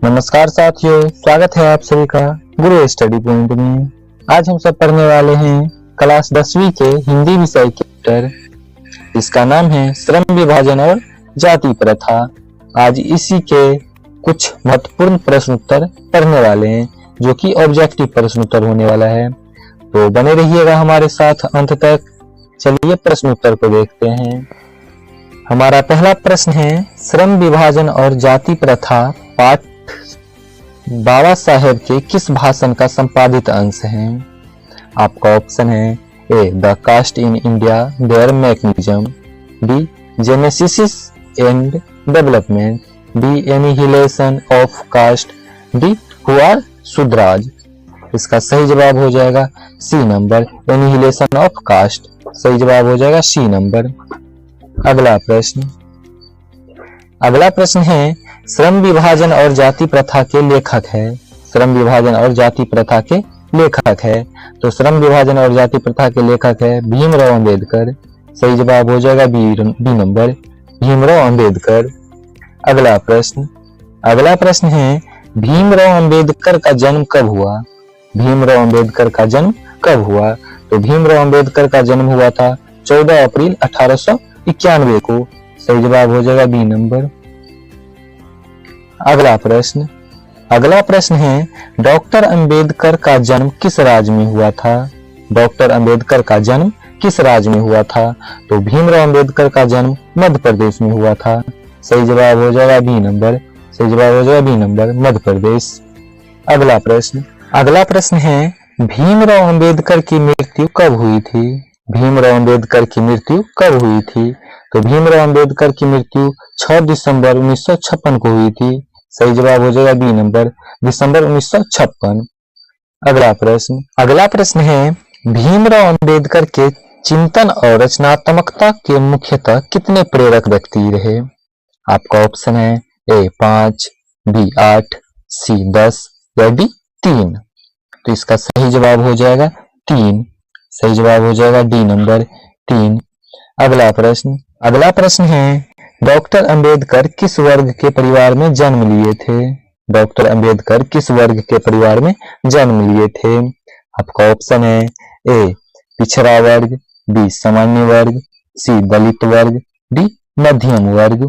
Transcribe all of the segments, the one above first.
नमस्कार साथियों, स्वागत है आप सभी का गुरु स्टडी पॉइंट में। आज हम सब पढ़ने वाले हैं क्लास 10वीं के हिंदी विषय के चैप्टर, इसका नाम है श्रम विभाजन और जाति प्रथा। आज इसी के कुछ महत्वपूर्ण प्रश्न उत्तर पढ़ने वाले हैं, जो कि ऑब्जेक्टिव प्रश्न उत्तर होने वाला है। तो बने रहिएगा हमारे साथ अंत तक। चलिए प्रश्न उत्तर को देखते हैं। हमारा पहला प्रश्न है, श्रम विभाजन और जाति प्रथा पाठ बाबा साहेब के किस भाषण का संपादित अंश है? आपका ऑप्शन है A the caste in India their mechanism, B genesis and development, B annihilation of caste, D who are Shudras. इसका सही जवाब हो जाएगा C number, annihilation of caste. सही जवाब हो जाएगा सी नंबर। अगला प्रश्न है, श्रम विभाजन और जाति प्रथा के लेखक है। श्रम विभाजन और जाति प्रथा के लेखक है, तो श्रम विभाजन और जाति प्रथा के लेखक है भीमराव अंबेडकर। सही जवाब हो जाएगा बी नंबर, भीमराव अंबेडकर। अगला प्रश्न है, भीमराव अंबेडकर का जन्म कब हुआ? भीमराव अंबेडकर का जन्म कब हुआ? तो भीमराव अंबेडकर का जन्म हुआ था 14 अप्रैल 1891 को। सही जवाब हो जाएगा बी नंबर। अगला प्रश्न है, डॉक्टर अंबेडकर का जन्म किस राज्य में हुआ था? डॉक्टर अंबेडकर का जन्म किस राज्य में हुआ था? तो भीमराव अंबेडकर का जन्म मध्य प्रदेश में हुआ था। सही जवाब हो जाएगा बी नंबर। सही जवाब हो जाएगा बी नंबर, मध्य प्रदेश। अगला प्रश्न है, भीमराव अंबेडकर की मृत्यु कब हुई थी? भीमराव अंबेडकर की मृत्यु कब हुई थी? तो भीमराव अंबेडकर की मृत्यु 6 दिसंबर 1956 को हुई थी। सही जवाब हो जाएगा बी नंबर, दिसंबर 1956। अगला प्रश्न है, भीमराव अंबेडकर के चिंतन और रचनात्मकता के मुख्यतः कितने प्रेरक व्यक्ति रहे? आपका ऑप्शन है ए 5, बी 8, सी 10 या डी 3। तो इसका सही जवाब हो जाएगा 3। सही जवाब हो जाएगा डी नंबर 3। अगला प्रश्न है, डॉक्टर अंबेडकर किस वर्ग के परिवार में जन्म लिए थे? डॉक्टर अंबेडकर किस वर्ग के परिवार में जन्म लिए थे? आपका ऑप्शन है ए पिछड़ा वर्ग, बी सामान्य वर्ग, सी दलित वर्ग, डी मध्यम वर्ग।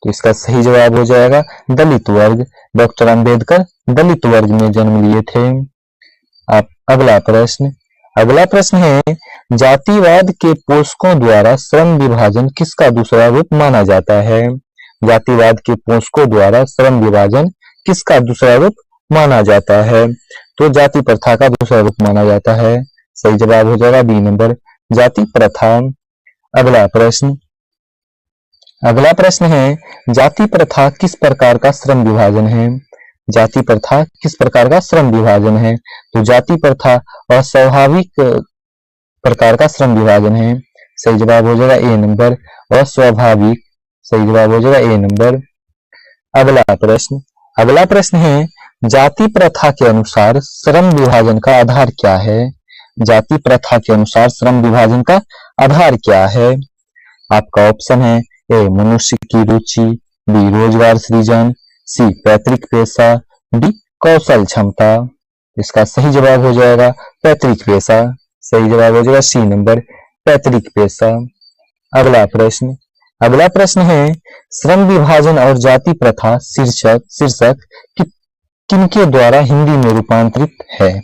तो इसका सही जवाब हो जाएगा दलित वर्ग। डॉक्टर अंबेडकर दलित वर्ग में जन्म लिए थे। अगला प्रश्न है, जातिवाद के पोषकों द्वारा श्रम विभाजन किसका दूसरा रूप माना जाता है? जातिवाद के पोषकों द्वारा श्रम विभाजन किसका दूसरा रूप माना जाता है? तो जाति प्रथा का दूसरा रूप माना जाता है। सही जवाब हो जाएगा बी नंबर, जाति प्रथा। अगला प्रश्न है, जाति प्रथा किस प्रकार का श्रम विभाजन है? जाति प्रथा किस प्रकार का श्रम विभाजन है? तो जाति प्रथा अस्वाभाविक प्रकार का श्रम विभाजन है। सही जवाब हो जाएगा ए नंबर, अस्वाभाविक। सही जवाब हो जाएगा ए नंबर। अगला प्रश्न है, जाति प्रथा के अनुसार श्रम विभाजन का आधार क्या है? जाति प्रथा के अनुसार श्रम विभाजन का आधार क्या है? आपका ऑप्शन है ए मनुष्य की रुचि, बी रोजगार सृजन, सी पैतृक पेशा, डी कौशल क्षमता। इसका सही जवाब हो जाएगा पैतृक पेशा। सही जवाब हो जाएगा सी नंबर, पैतृक पेशा। अगला प्रश्न है, श्रम विभाजन और जाति प्रथा शीर्षक किनके द्वारा हिंदी में रूपांतरित है?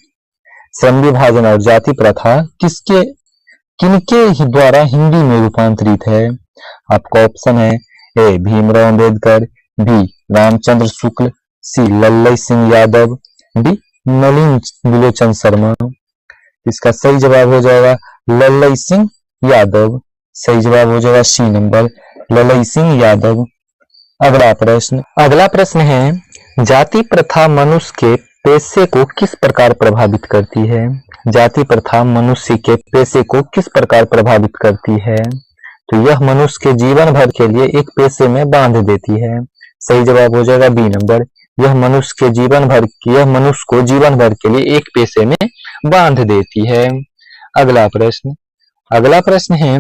श्रम विभाजन और जाति प्रथा किनके द्वारा हिंदी में रूपांतरित है? आपका ऑप्शन है ए भीमराव अंबेडकर, बी रामचंद्र शुक्ल, सी लल्लई सिंह यादव, डी नलिन बिलोचन शर्मा। इसका सही जवाब हो जाएगा लल्लई सिंह यादव। सही जवाब हो जाएगा सी नंबर, लल्लई सिंह यादव। अगला प्रश्न है, जाति प्रथा मनुष्य के पेशे को किस प्रकार प्रभावित करती है? जाति प्रथा मनुष्य के पेशे को किस प्रकार प्रभावित करती है? तो यह मनुष्य के जीवन भर के लिए एक पेशे में बांध देती है। सही जवाब हो जाएगा बी नंबर, यह मनुष्य को जीवन भर के लिए एक पेशे में बांध देती है। अगला प्रश्न है,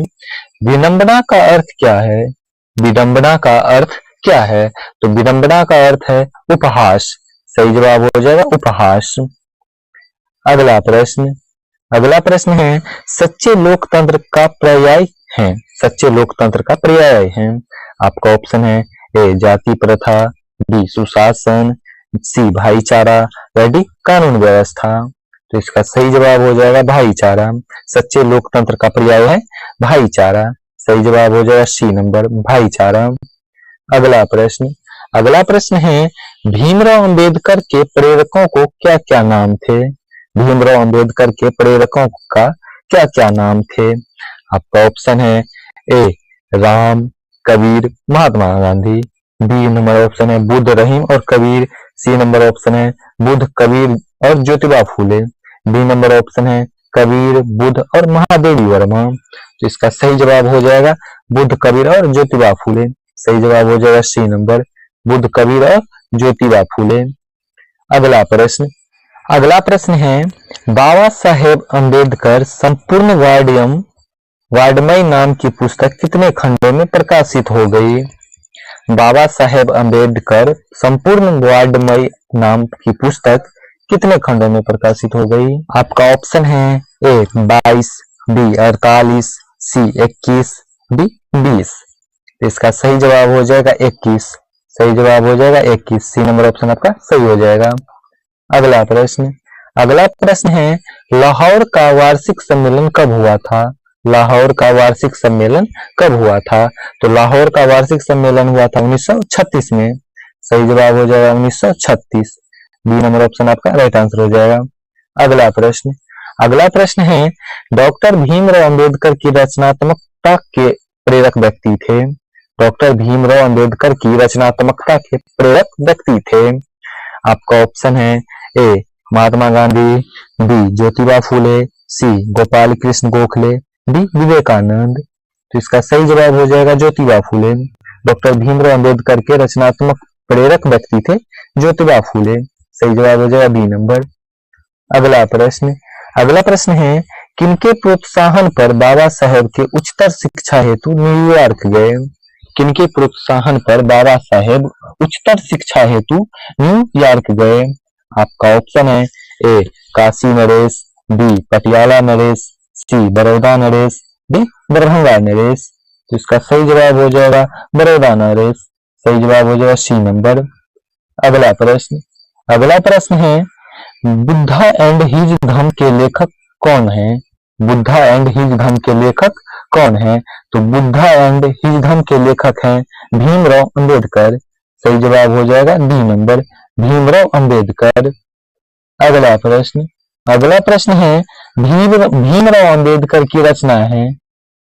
विडंबना का अर्थ क्या है? विडंबना का अर्थ क्या है? तो विडंबना का अर्थ है उपहास, सही जवाब हो जाएगा उपहास। अगला प्रश्न, अगला प्रश्न है सच्चे लोकतंत्र का पर्याय है, सच्चे लोकतंत्र का पर्याय है। आपका ऑप्शन है ए जाति प्रथा, बी सुशासन, सी भाईचारा या डी कानून व्यवस्था। तो इसका सही जवाब हो जाएगा भाईचारा। सच्चे लोकतंत्र का पर्याय है भाईचारा। सही जवाब हो जाएगा सी नंबर भाईचारा। अगला प्रश्न, अगला प्रश्न है भीमराव अंबेडकर के प्रेरकों को क्या क्या नाम थे। भीमराव अंबेडकर के प्रेरकों का क्या क्या नाम थे। आपका ऑप्शन है ए Ram, Kabir, Mahatma Gandhi. B number option है बुद्ध, रहीम और कबीर। सी नंबर ऑप्शन है बुद्ध, कबीर और Jyotiba Phule. D number option है कबीर, बुद्ध और महादेवी वर्मा। तो इसका सही जवाब हो जाएगा बुद्ध, कबीर और ज्योतिबा फूले। सही जवाब हो जाएगा सी नंबर बुद्ध, कबीर और ज्योतिबा फूले। अगला प्रश्न, अगला प्रश्न है बाबा साहेब अंबेडकर संपूर्ण वाङ्मय नाम की पुस्तक कितने खंडों में प्रकाशित हो गई। बाबा साहेब अंबेडकर संपूर्ण वाङ्मय नाम की पुस्तक कितने खंडों में प्रकाशित हो गई। आपका ऑप्शन है ए 22, बी 48, सी 21, डी 20। इसका सही जवाब हो जाएगा 21। सही जवाब हो जाएगा 21। सी नंबर ऑप्शन आपका सही हो जाएगा। अगला प्रश्न, अगला प्रश्न है लाहौर का वार्षिक सम्मेलन कब हुआ था। लाहौर का वार्षिक सम्मेलन कब हुआ था। तो लाहौर का वार्षिक सम्मेलन हुआ था 1936 में। सही जवाब हो जाएगा 1936। बी नंबर ऑप्शन आपका राइट आंसर हो जाएगा। अगला प्रश्न, अगला प्रश्न है डॉक्टर भीमराव अंबेडकर की रचनात्मकता के प्रेरक व्यक्ति थे। डॉक्टर भीमराव अंबेडकर की रचनात्मकता के प्रेरक व्यक्ति थे। आपका ऑप्शन है ए महात्मा गांधी, बी ज्योतिबा फूले, सी गोपाल कृष्ण गोखले, डी विवेकानंद। तो इसका सही जवाब हो जाएगा ज्योतिबा फूले। डॉक्टर भीमराव अंबेडकर के रचनात्मक प्रेरक व्यक्ति थे ज्योतिबा फूले। सही जवाब हो जाएगा बी नंबर। अगला प्रश्न, अगला प्रश्न है किनके प्रोत्साहन पर बाबा साहेब के उच्चतर शिक्षा हेतु न्यूयॉर्क गए। किनके प्रोत्साहन पर बाबा साहेब उच्चतर शिक्षा हेतु न्यूयॉर्क गए। आपका ऑप्शन है ए काशी नरेश, बी पटियाला नरेश, सी बड़ौदा नरेश, डी दरभंगा नरेश। तो इसका सही जवाब हो जाएगा बड़ौदा नरेश। सही जवाब हो जाएगा सी नंबर। अगला प्रश्न, अगला प्रश्न है बुद्धा एंड हिज धम्म के लेखक कौन है। बुद्धा एंड हिज धम्म के लेखक कौन है। तो बुद्धा एंड हिज धम्म के लेखक हैं भीमराव अंबेडकर। सही जवाब हो जाएगा डी नंबर भीमराव अंबेडकर। अगला प्रश्न, अगला प्रश्न है भीमराव अंबेडकर की रचना है।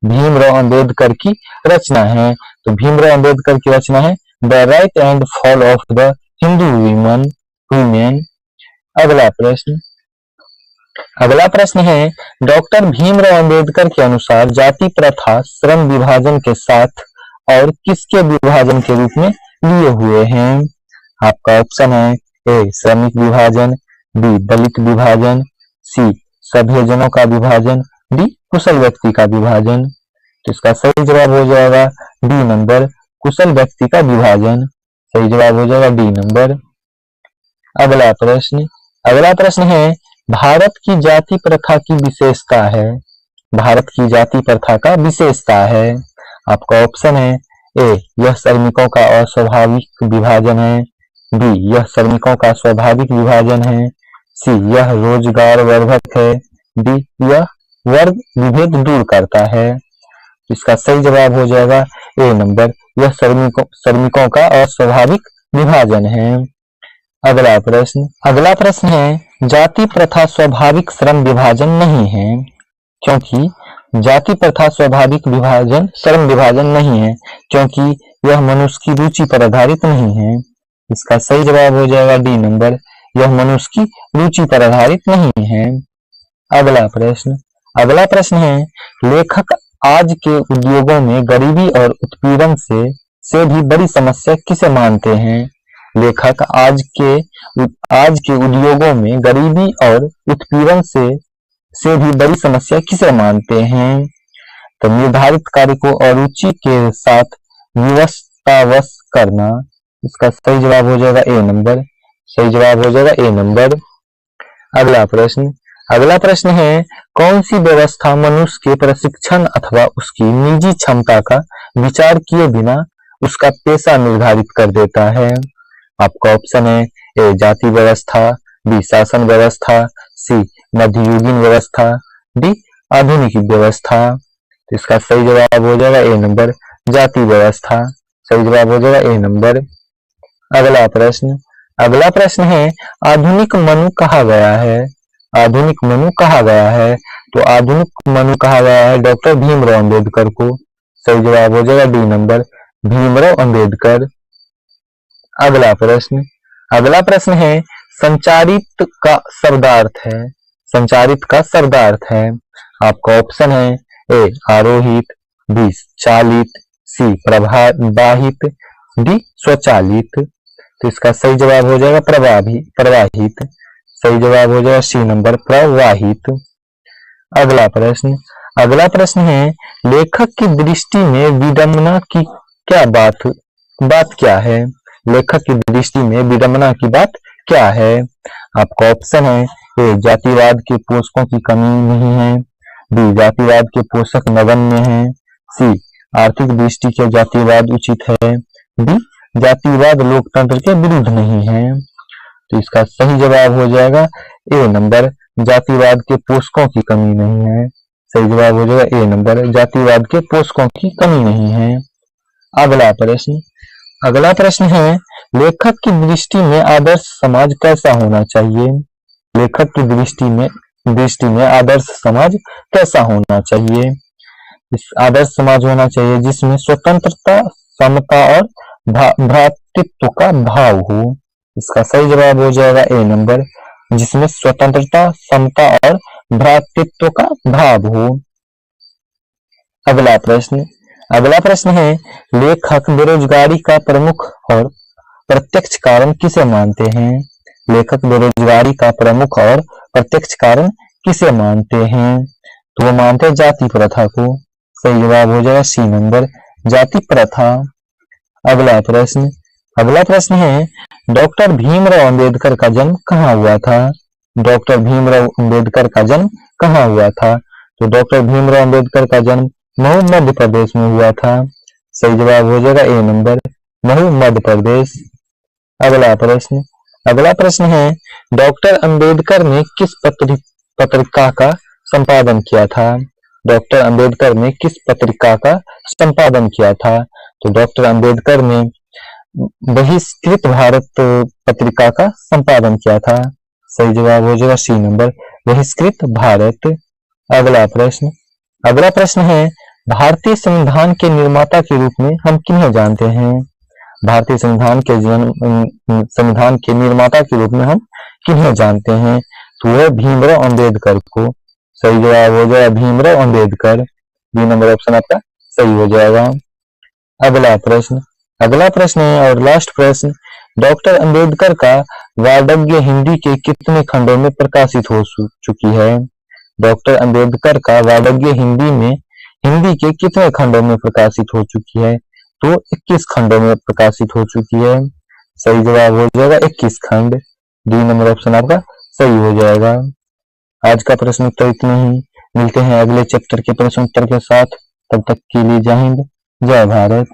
भीमराव अंबेडकर की रचना है। तो भीमराव अंबेडकर की रचना है the right and fall of the Hindu women. अगला प्रश्न, अगला प्रश्न है डॉक्टर भीमराव अंबेडकर के अनुसार जाति प्रथा श्रम विभाजन के साथ और किसके विभाजन के रूप में लिए हुए हैं। आपका ऑप्शन है ए श्रमिक विभाजन, बी दलित विभाजन, सी सभ्यजनों का विभाजन, डी कुशल व्यक्ति का विभाजन। तो इसका सही जवाब हो जाएगा डी नंबर कुशल व्यक्ति का विभाजन। सही जवाब हो जाएगा डी नंबर। अगला प्रश्न, अगला प्रश्न है भारत की जाति प्रथा की विशेषता है। भारत की जाति प्रथा का विशेषता है। आपका ऑप्शन है ए यह श्रमिकों का अस्वाभाविक विभाजन है, बी यह श्रमिकों का स्वाभाविक विभाजन है, सी यह रोजगार वर्धक है, डी यह वर्ग विभेद दूर करता है। इसका सही जवाब हो जाएगा ए नंबर यह श्रमिकों का अस्वाभाविक विभाजन है। अगला प्रश्न, अगला प्रश्न है जाति प्रथा स्वाभाविक श्रम विभाजन नहीं है। क्योंकि जाति प्रथा स्वाभाविक विभाजन श्रम विभाजन नहीं है क्योंकि यह मनुष्य की रुचि पर आधारित नहीं है। इसका सही जवाब हो जाएगा डी नंबर यह मनुष्य की रुचि पर आधारित नहीं है। अगला प्रश्न, अगला प्रश्न है लेखक आज के उद्योगों में गरीबी और उत्पीड़न से भी बड़ी समस्या किसे मानते हैं। लेखक आज के उद्योगों में गरीबी और उत्पीड़न से भी बड़ी समस्या किसे मानते हैं। तो निर्धारित कार्य को अरुचि के साथ विवशतावश करना। इसका सही जवाब हो जाएगा ए नंबर सही जवाब हो जाएगा ए नंबर। अगला प्रश्न है, कौन सी व्यवस्था मनुष्य के प्रशिक्षण अथवा उसकी निजी क्षमता का विचार किए बिना उसका पेशा निर्धारित कर देता है? आपका ऑप्शन है ए जाति व्यवस्था, बी शासन व्यवस्था, सी मध्ययुगीन व्यवस्था, डी आधुनिक व्यवस्था। तो इसका सही जवाब हो जाएगा ए नंबर जाति व्यवस्था। सही जवाब हो जाएगा ए नंबर। अगला प्रश्न है, आधुनिक मनु कहा गया है? आधुनिक मनु कहा गया है? तो आधुनिक मनु कहा गया है डॉक्टर भीमराव अंबेडकर को। सही जवाब हो जाएगा डी नंबर भीमराव अंबेडकर। अगला प्रश्न है, संचारित का शब्दार्थ है? संचारित का शब्दार्थ है। आपका ऑप्शन है ए आरोहित, बी चालित, सी प्रवाहित, डी स्वचालित। तो इसका सही जवाब हो जाएगा प्रवाहित। सही जवाब हो जाएगा सी नंबर प्रवाहित। अगला प्रश्न है, लेखक की दृष्टि में विडंबना की क्या बात क्या है? लेखक की दृष्टि में विडंबना की बात क्या है? आपका ऑप्शन है ए जातिवाद के पोषकों की कमी नहीं है, बी जातिवाद के पोषक नगण्य हैं, सी आर्थिक दृष्टि से जातिवाद उचित है, डी जातिवाद लोकतंत्र के विरुद्ध नहीं है। तो इसका सही जवाब हो जाएगा ए नंबर जातिवाद के पोषकों की कमी नहीं है। सही जवाब हो जाएगा ए नंबर जातिवाद के पोषकों की कमी नहीं है। अगला प्रश्न है, लेखक की दृष्टि में आदर्श समाज कैसा होना चाहिए? लेखक की दृष्टि में आदर्श समाज कैसा होना चाहिए? इस आदर्श समाज होना चाहिए जिसमें स्वतंत्रता, समता और भ्रातृत्व का भाव हो। इसका सही जवाब हो जाएगा ए नंबर जिसमें स्वतंत्रता, समता और भ्रातृत्व का भाव हो। अगला प्रश्न है, लेखक बेरोजगारी का प्रमुख और प्रत्यक्ष कारण किसे मानते हैं? लेखक बेरोजगारी का प्रमुख और प्रत्यक्ष कारण किसे मानते हैं? तो वो मानते हैं जाति प्रथा को। सही जवाब हो जाएगा सी नंबर जाति प्रथा। अगला प्रश्न है, डॉक्टर भीमराव अंबेडकर का जन्म कहाँ हुआ था? डॉक्टर भीमराव अंबेडकर का जन्म कहाँ हुआ था? तो डॉक्टर भीमराव अंबेडकर का जन्म महू मध्य प्रदेश में हुआ था। सही जवाब हो जाएगा ए नंबर महू मध्य प्रदेश। अगला प्रश्न है, डॉक्टर अंबेडकर ने किस पत्रिका का संपादन किया था? डॉक्टर अंबेडकर ने किस पत्रिका का संपादन किया था? तो डॉक्टर अंबेडकर ने बहिष्कृत भारत पत्रिका का संपादन किया था। सही जवाब हो जाएगा सी नंबर बहिष्कृत भारत। अगला प्रश्न है, भारतीय संविधान के निर्माता के रूप में हम किन्हें जानते हैं? भारतीय संविधान के निर्माता के रूप में हम किन्हें जानते हैं? तो वह भीमराव अंबेडकर को। सही जवाब हो जाएगा Bhimrao Ambedkar. B number option आपका सही हो जाएगा। अगला प्रश्न है और लास्ट प्रश्न, डॉक्टर अंबेडकर का वार्धज्ञ हिंदी के कितने खंडों में प्रकाशित हो चुकी है? डॉक्टर अंबेडकर का वार्धज्ञ हिंदी के कितने खंडों में प्रकाशित हो चुकी है? तो 21 खंडों में प्रकाशित हो चुकी है। सही जवाब हो जाएगा 21 खंड। डी नंबर ऑप्शन आपका सही हो जाएगा। आज का प्रश्न उत्तर इतना ही। मिलते हैं अगले चैप्टर के प्रश्न उत्तर के साथ। तब तक के लिए जय हिंद, जय भारत।